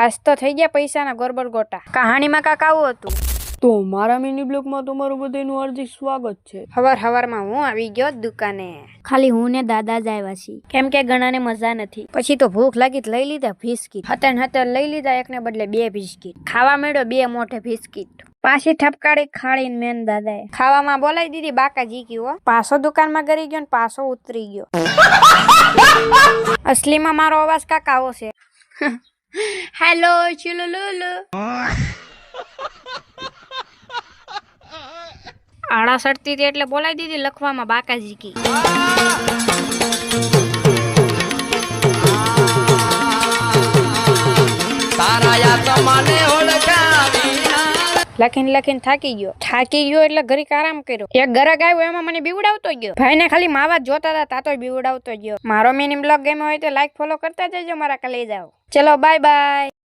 આજ તો થઈ ગયા પૈસાના ગોરબર ગોટા. કહાણીમાં કાંક આવું હતું. તો મારા મિની બ્લોગમાં તમારું બધાનું હાર્દિક સ્વાગત છે. હવારમાં હું આવી ગયો દુકાને. ખાલી હું ને દાદા જ આવ્યા છીએ. કેમ કે ગણાને મજા નથી. પછી તો ભૂખ લાગી લઈ લીધા બિસ્કીટ. હતર લઈ લીધા એકને બદલે 2 બિસ્કીટ. ખાવા મળ્યો 2 મોઢે બિસ્કીટ. પાછી ઠપકારી ખાડીને મેન દાદાએ ખાવામાં બોલાવી દીધી બાકાજી કયો. પાછો દુકાનમાં ગરી ગયો ને પાછો ઉતરી ગયો. અસલીમાં મારો અવાજ કાક આવો છે. હેલો ચુલુલુલુ. આડા સડતી હતી એટલે બોલાવી દીધી લખવામાં બાકાજી કી. લખીને થાકી ગયો એટલે ઘડીક આરામ કર્યો. એક ગરક આવ્યો એમાં મને બીવડાવતો ગયો. ભાઈને ખાલી માવા જ જોતા હતા તાતો બીવડાવતો ગયો. મારો મિની બ્લોગ ગમ્યો હોય તો લાઈક ફોલો કરતા જજો મારા કલેજાઓ. ચલો બાય બાય.